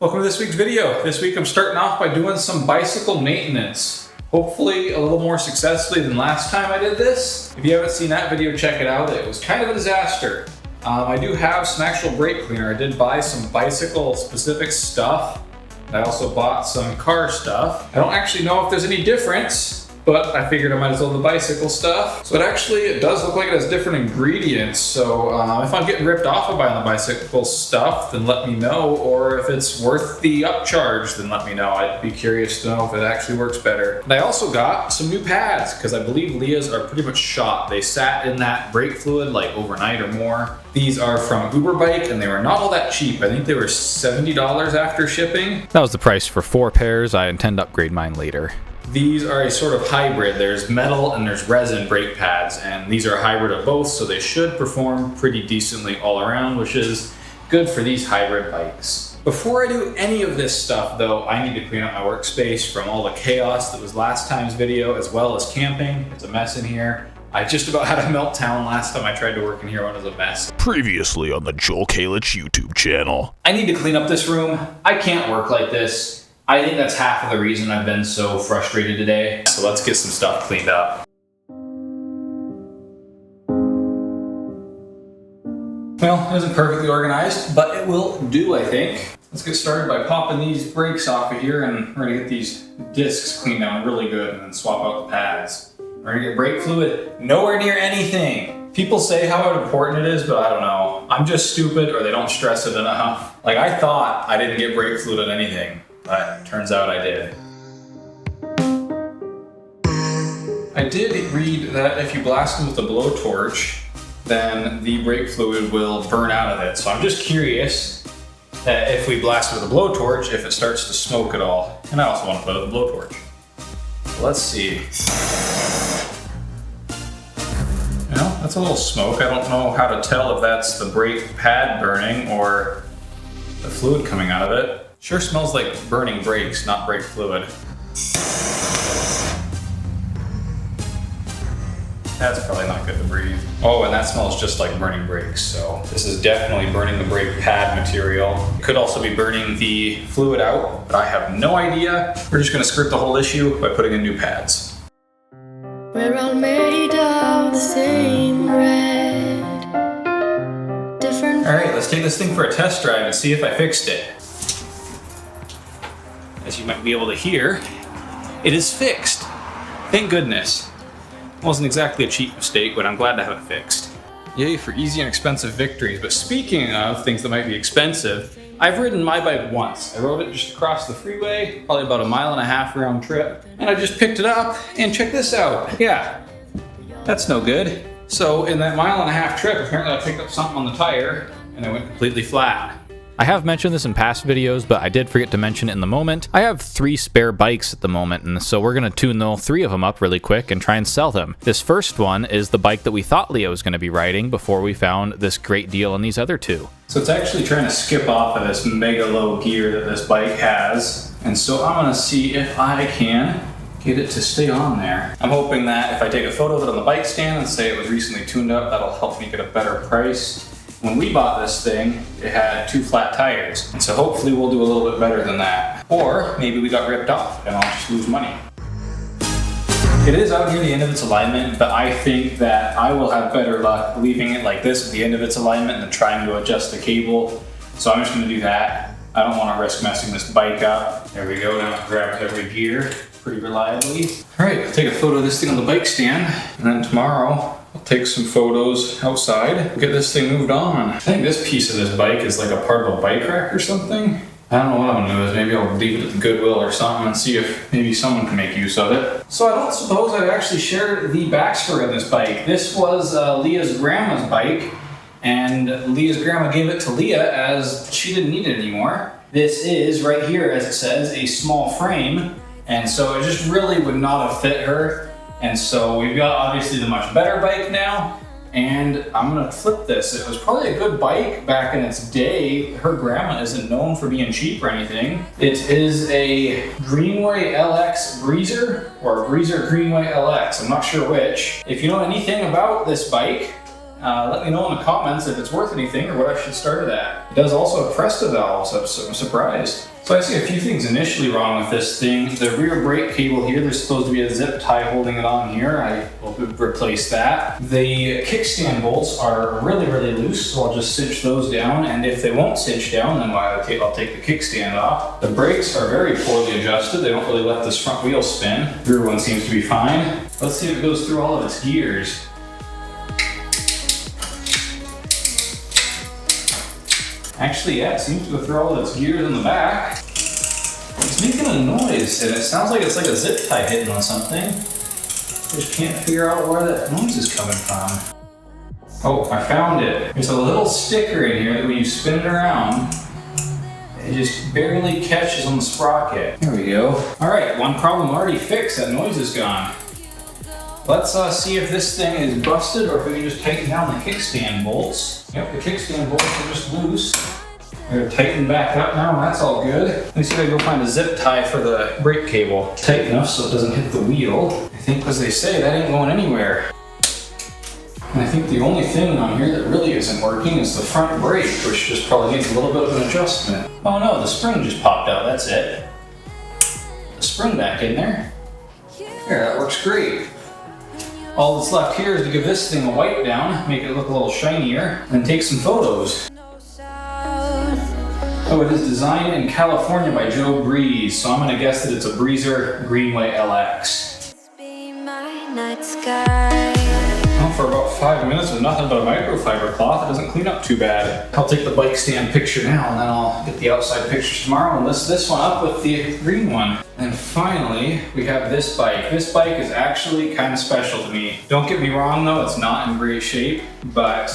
Welcome to this week's video. This week I'm starting off by doing some bicycle maintenance. Hopefully a little more successfully than last time I did this. If you haven't seen that video, check it out. It was kind of a disaster. I do have some actual brake cleaner. I did buy some bicycle specific stuff. I also bought some car stuff. I don't actually know if there's any difference, but I figured I might as well do the bicycle stuff. So it does look like it has different ingredients. So if I'm getting ripped off of buying the bicycle stuff, then let me know. Or if it's worth the upcharge, then let me know. I'd be curious to know if it actually works better. And I also got some new pads because I believe Leah's are pretty much shot. They sat in that brake fluid like overnight or more. These are from Uber Bike and they were not all that cheap. I think they were $70 after shipping. That was the price for 4 pairs. I intend to upgrade mine later. These are a sort of hybrid. There's metal and there's resin brake pads, and these are a hybrid of both, so they should perform pretty decently all around, which is good for these hybrid bikes. Before I do any of this stuff though, I need to clean up my workspace from all the chaos that was last time's video, as well as camping. It's a mess in here. I just about had a meltdown last time I tried to work in here when it was a mess. Previously on the Joel Kalich YouTube channel. I need to clean up this room. I can't work like this. I think that's half of the reason I've been so frustrated today. So let's get some stuff cleaned up. Well, it isn't perfectly organized, but it will do, I think. Let's get started by popping these brakes off of here, and we're gonna get these discs cleaned down really good and then swap out the pads. We're gonna get brake fluid nowhere near anything. People say how important it is, but I don't know. I'm just stupid, or they don't stress it enough. Like, I thought I didn't get brake fluid on anything, but turns out I did. I did read that if you blast them with a blowtorch, then the brake fluid will burn out of it. So I'm just curious that if we blast it with a blowtorch, if it starts to smoke at all. And I also want to put it with a blowtorch. Let's see. Well, that's a little smoke. I don't know how to tell if that's the brake pad burning or the fluid coming out of it. Sure smells like burning brakes, not brake fluid. That's probably not good to breathe. Oh, and that smells just like burning brakes, so this is definitely burning the brake pad material. It could also be burning the fluid out, but I have no idea. We're just gonna skirt the whole issue by putting in new pads. We're all made of the same red. Different. All right, let's take this thing for a test drive and see if I fixed it. As you might be able to hear, it is fixed. Thank goodness. It wasn't exactly a cheap mistake, but I'm glad to have it fixed. Yay for easy and expensive victories. But speaking of things that might be expensive, I've ridden my bike once. I rode it just across the freeway, probably about 1.5 miles round trip, and I just picked it up and check this out. Yeah, that's no good. So in that 1.5 mile trip, apparently I picked up something on the tire and it went completely flat. I have mentioned this in past videos, but I did forget to mention it in the moment. I have 3 spare bikes at the moment, and so we're gonna tune all 3 of them up really quick and try and sell them. This first one is the bike that we thought Leah was gonna be riding before we found this great deal on these other 2. So it's actually trying to skip off of this mega low gear that this bike has. And so I'm gonna see if I can get it to stay on there. I'm hoping that if I take a photo of it on the bike stand and say it was recently tuned up, that'll help me get a better price. When we bought this thing, it had 2 flat tires. And so hopefully we'll do a little bit better than that. Or maybe we got ripped off and I'll just lose money. It is out near the end of its alignment, but I think that I will have better luck leaving it like this at the end of its alignment than trying to adjust the cable. So I'm just gonna do that. I don't wanna risk messing this bike up. There we go, now it grabs every gear pretty reliably. All right, I'll take a photo of this thing on the bike stand, and then tomorrow, I'll take some photos outside, get this thing moved on. I think this piece of this bike is like a part of a bike rack or something. I don't know what I'm gonna do. Maybe I'll leave it at the Goodwill or something and see if maybe someone can make use of it. So I don't suppose I've actually shared the backstory of this bike. This was Leah's grandma's bike, and Leah's grandma gave it to Leah as she didn't need it anymore. This is, right here as it says, a small frame, and so it just really would not have fit her. And so we've got obviously the much better bike now, and I'm gonna flip this. It was probably a good bike back in its day. Her grandma isn't known for being cheap or anything. It is a Greenway LX Breezer, or Breezer Greenway LX, I'm not sure which. If you know anything about this bike, Let me know in the comments if it's worth anything or what I should start it at. It does also have Presta valves, so I'm surprised. So I see a few things initially wrong with this thing. The rear brake cable here, there's supposed to be a zip tie holding it on here. I will replace that. The kickstand bolts are really, really loose, so I'll just cinch those down. And if they won't cinch down, then I'll take the kickstand off. The brakes are very poorly adjusted. They don't really let this front wheel spin. The rear one seems to be fine. Let's see if it goes through all of its gears. Actually, yeah, it seems to go through all of its gears in the back. It's making a noise, and it sounds like it's like a zip tie hitting on something. Just can't figure out where that noise is coming from. Oh, I found it. There's a little sticker in here that when you spin it around, it just barely catches on the sprocket. There we go. All right, one problem already fixed. That noise is gone. Let's see if this thing is busted or if we can just tighten down the kickstand bolts. Yep, the kickstand bolts are just loose. They're tightened back up now, and that's all good. Let me see if I can go find a zip tie for the brake cable. Tight enough so it doesn't hit the wheel. I think, as they say, that ain't going anywhere. And I think the only thing on here that really isn't working is the front brake, which just probably needs a little bit of an adjustment. Oh no, the spring just popped out, that's it. The spring back in there. There, that works great. All that's left here is to give this thing a wipe down, make it look a little shinier, and take some photos. Oh, it is designed in California by Joe Breeze, so I'm gonna guess that it's a Breezer Greenway LX. Well, for about 5 minutes with nothing but a microfiber cloth, it doesn't clean up too bad. I'll take the bike stand picture now, and then I'll get the outside pictures tomorrow and list this one up with the green one. And finally, we have this bike. This bike is actually kind of special to me. Don't get me wrong though, it's not in great shape, but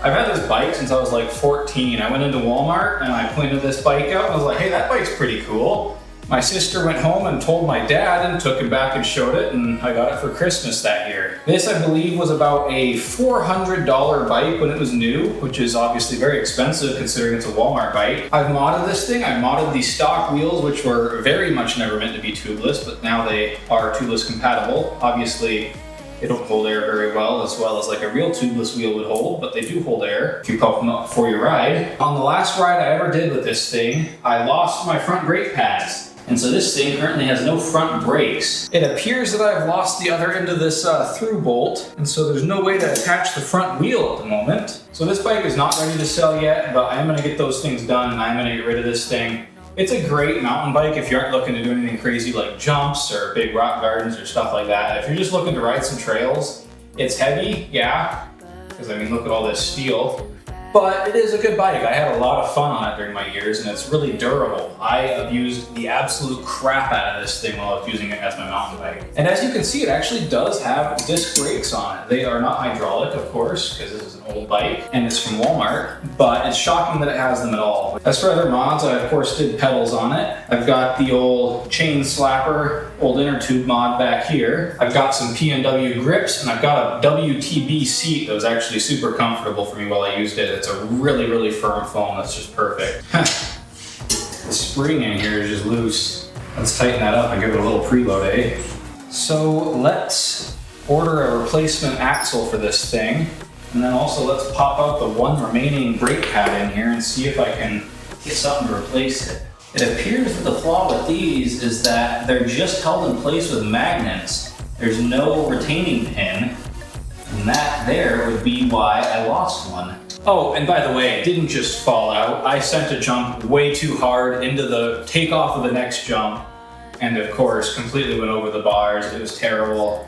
I've had this bike since I was like 14. I went into Walmart and I pointed this bike out and I was like, hey, that bike's pretty cool. My sister went home and told my dad and took him back and showed it, and I got it for Christmas that year. This, I believe, was about a $400 bike when it was new, which is obviously very expensive considering it's a Walmart bike. I've modded this thing. I modded the stock wheels, which were very much never meant to be tubeless, but now they are tubeless compatible. Obviously, they don't hold air very well as like a real tubeless wheel would hold, but they do hold air if you pump them up before you ride. On the last ride I ever did with this thing, I lost my front brake pads. And so this thing currently has no front brakes. It appears that I've lost the other end of this through bolt, and so there's no way to attach the front wheel at the moment. So this bike is not ready to sell yet, but I am gonna get those things done and I'm gonna get rid of this thing. It's a great mountain bike if you aren't looking to do anything crazy like jumps or big rock gardens or stuff like that. If you're just looking to ride some trails, it's heavy, yeah, because I mean, look at all this steel. But it is a good bike. I had a lot of fun on it during my years, and it's really durable. I have used the absolute crap out of this thing while I was using it as my mountain bike. And as you can see, it actually does have disc brakes on it. They are not hydraulic, of course, because this is an old bike, and it's from Walmart, but it's shocking that it has them at all. As for other mods, I of course did pedals on it. I've got the old chain slapper, old inner tube mod back here. I've got some P&W grips, and I've got a WTB seat that was actually super comfortable for me while I used it. It's a really, really firm foam that's just perfect. The spring in here is just loose. Let's tighten that up and give it a little preload, eh? So let's order a replacement axle for this thing. And then also let's pop out the one remaining brake pad in here and see if I can get something to replace it. It appears that the flaw with these is that they're just held in place with magnets. There's no retaining pin. And that there would be why I lost one. Oh, and by the way, it didn't just fall out. I sent a jump way too hard into the takeoff of the next jump, and of course, completely went over the bars. It was terrible.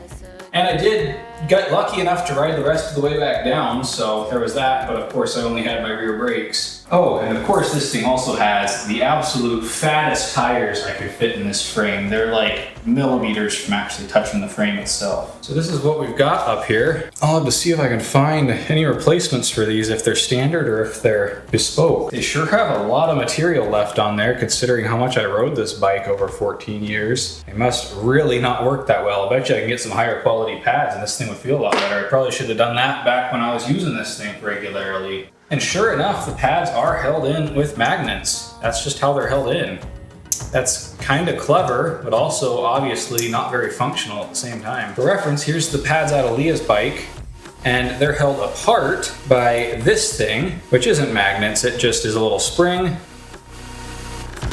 And I did get lucky enough to ride the rest of the way back down, so there was that, but of course I only had my rear brakes. Oh, and of course this thing also has the absolute fattest tires I could fit in this frame. They're like millimeters from actually touching the frame itself. So this is what we've got up here. I'll have to see if I can find any replacements for these, if they're standard or if they're bespoke. They sure have a lot of material left on there considering how much I rode this bike over 14 years. They must really not work that well. I bet you I can get some higher quality pads and this thing would feel a lot better. I probably should have done that back when I was using this thing regularly. And sure enough, the pads are held in with magnets. That's just how they're held in. That's kind of clever, but also obviously not very functional at the same time. For reference, here's the pads out of Leah's bike. and they're held apart by this thing, which isn't magnets, it just is a little spring.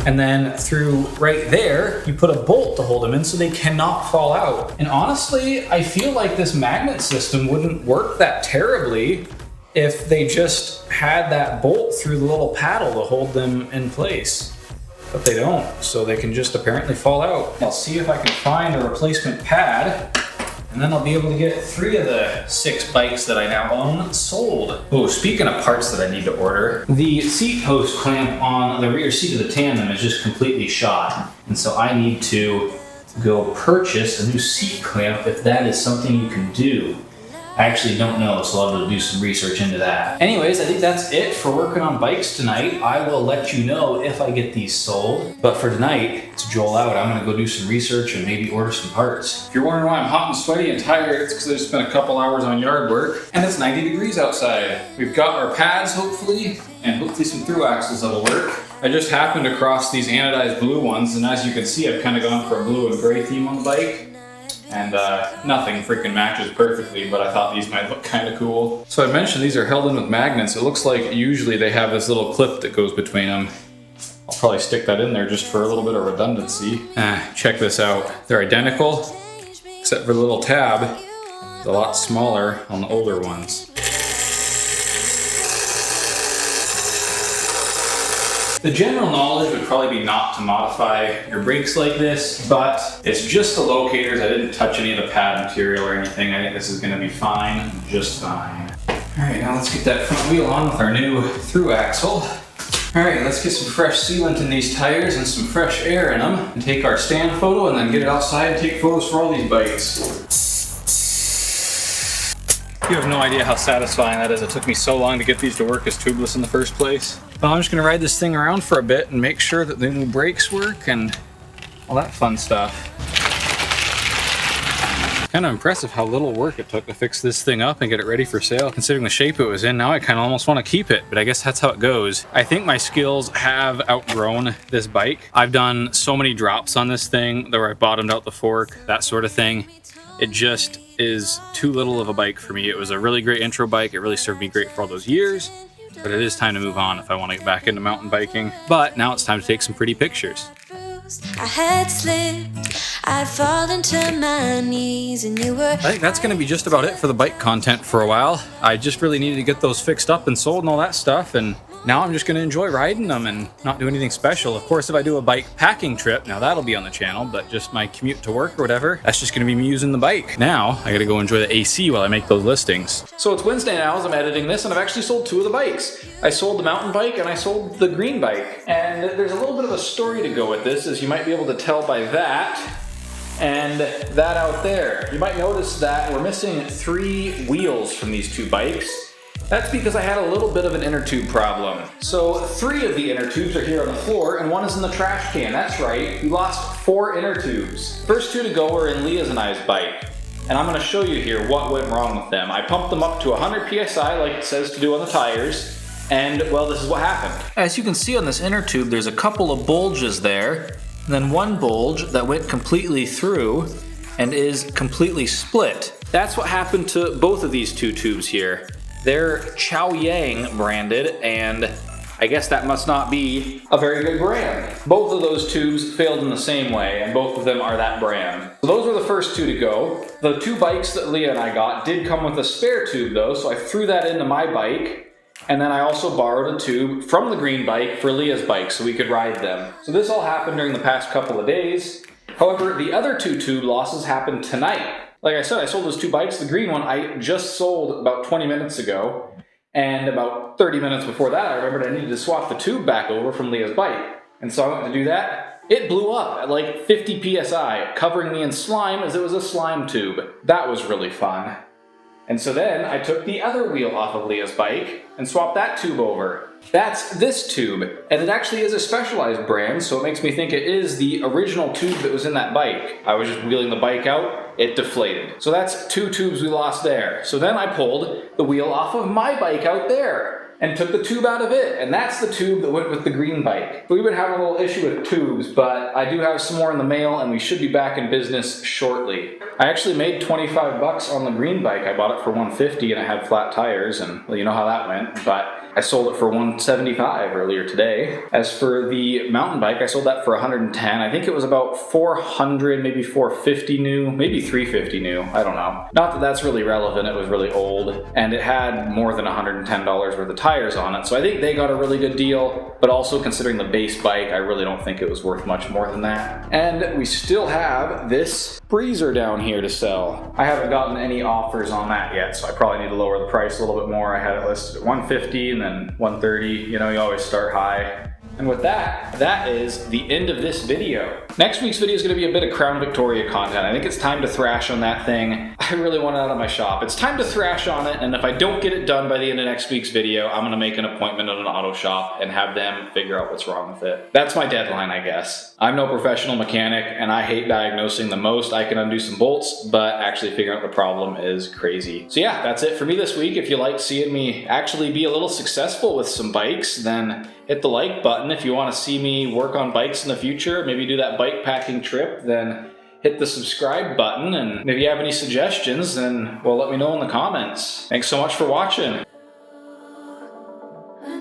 And then through right there, you put a bolt to hold them in so they cannot fall out. And honestly, I feel like this magnet system wouldn't work that terribly if they just had that bolt through the little paddle to hold them in place. But they don't, so they can just apparently fall out. I'll see if I can find a replacement pad, and then I'll be able to get 3 of the 6 bikes that I now own sold. Oh, speaking of parts that I need to order, the seat post clamp on the rear seat of the tandem is just completely shot. And so I need to go purchase a new seat clamp if that is something you can do. I actually don't know, so I'll have to do some research into that. Anyways, I think that's it for working on bikes tonight. I will let you know if I get these sold. But for tonight, it's Joel out. I'm gonna go do some research and maybe order some parts. If you're wondering why I'm hot and sweaty and tired, it's because I just spent a couple hours on yard work, and it's 90 degrees outside. We've got our pads, hopefully, and hopefully some through axles that'll work. I just happened across these anodized blue ones, and as you can see, I've kind of gone for a blue and gray theme on the bike. And nothing freaking matches perfectly, but I thought these might look kind of cool. So I mentioned these are held in with magnets. It looks like usually they have this little clip that goes between them. I'll probably stick that in there just for a little bit of redundancy. Check this out. They're identical, except for the little tab. It's a lot smaller on the older ones. The general knowledge would probably be not to modify your brakes like this, but it's just the locators. I didn't touch any of the pad material or anything. I think this is gonna be fine, just fine. All right, now let's get that front wheel on with our new through axle. All right, let's get some fresh sealant in these tires and some fresh air in them, and take our stand photo and then get it outside and take photos for all these bikes. You have no idea how satisfying that is. It took me so long to get these to work as tubeless in the first place. Well, I'm just gonna ride this thing around for a bit and make sure that the new brakes work and all that fun stuff. Kind of impressive how little work it took to fix this thing up and get it ready for sale. Considering the shape it was in, now I kind of almost want to keep it, but I guess that's how it goes. I think my skills have outgrown this bike. I've done so many drops on this thing where I bottomed out the fork, that sort of thing. It just is too little of a bike for me. It was a really great intro bike. It really served me great for all those years, but it is time to move on if I want to get back into mountain biking. But now it's time to take some pretty pictures. I had slipped, I'd fallen to my knees, and you were. I think that's going to be just about it for the bike content for a while. I just really needed to get those fixed up and sold and all that stuff, and now I'm just going to enjoy riding them and not do anything special. Of course, if I do a bike packing trip, now that'll be on the channel, but just my commute to work or whatever, that's just going to be me using the bike. Now, I got to go enjoy the AC while I make those listings. So it's Wednesday now as I'm editing this, and I've actually sold 2 of the bikes. I sold the mountain bike and I sold the green bike. And there's a little bit of a story to go with this, as you might be able to tell by that and that out there. You might notice that we're missing 3 wheels from these 2 bikes. That's because I had a little bit of an inner tube problem. So 3 of the inner tubes are here on the floor and 1 is in the trash can. That's right, we lost 4 inner tubes. First 2 to go were in Leah's and I's bike. And I'm gonna show you here what went wrong with them. I pumped them up to 100 PSI like it says to do on the tires. And well, this is what happened. As you can see on this inner tube, there's a couple of bulges there. And then 1 bulge that went completely through and is completely split. That's what happened to both of these 2 tubes here. They're Chow Yang branded, and I guess that must not be a very good brand. Both of those tubes failed in the same way, and both of them are that brand. So those were the first 2 to go. The 2 bikes that Leah and I got did come with a spare tube though, so I threw that into my bike, and then I also borrowed a tube from the green bike for Leah's bike so we could ride them. So this all happened during the past couple of days. However, the other 2 tube losses happened tonight. Like I said, I sold those 2 bikes. The green one I just sold about 20 minutes ago. And about 30 minutes before that, I remembered I needed to swap the tube back over from Leah's bike. And so I went to do that. It blew up at like 50 PSI, covering me in slime as it was a slime tube. That was really fun. And so then I took the other wheel off of Leah's bike and swapped that tube over. That's this tube, and it actually is a Specialized brand, so it makes me think it is the original tube that was in that bike. I was just wheeling the bike out, it deflated. So that's 2 tubes we lost there. So then I pulled the wheel off of my bike out there. and took the tube out of it, and that's the tube that went with the green bike. We've been having a little issue with tubes, but I do have some more in the mail, and we should be back in business shortly. I actually made 25 bucks on the green bike. I bought it for 150 and it had flat tires, and well, you know how that went, but I sold it for 175 earlier today. As for the mountain bike, I sold that for 110. I think it was about 400, maybe 450 new, maybe 350 new, I don't know. Not that that's really relevant, it was really old, and it had more than $110 worth of tires on it, so I think they got a really good deal, but also considering the base bike, I really don't think it was worth much more than that. And we still have this Breezer down here to sell. I haven't gotten any offers on that yet, so I probably need to lower the price a little bit more. I had it listed at 150 and then 130, you know, you always start high. And with that, that is the end of this video. Next week's video is going to be a bit of Crown Victoria content. I think it's time to thrash on that thing. I really want it out of my shop. It's time to thrash on it, and if I don't get it done by the end of next week's video, I'm going to make an appointment at an auto shop and have them figure out what's wrong with it. That's my deadline, I guess. I'm no professional mechanic, and I hate diagnosing the most. I can undo some bolts, but actually figuring out the problem is crazy. So yeah, that's it for me this week. If you like seeing me actually be a little successful with some bikes, then hit the like button. If you want to see me work on bikes in the future, maybe do that bike packing trip, then hit the subscribe button. And if you have any suggestions, then well, let me know in the comments. Thanks so much for watching. I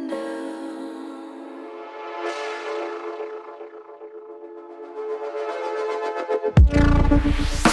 know.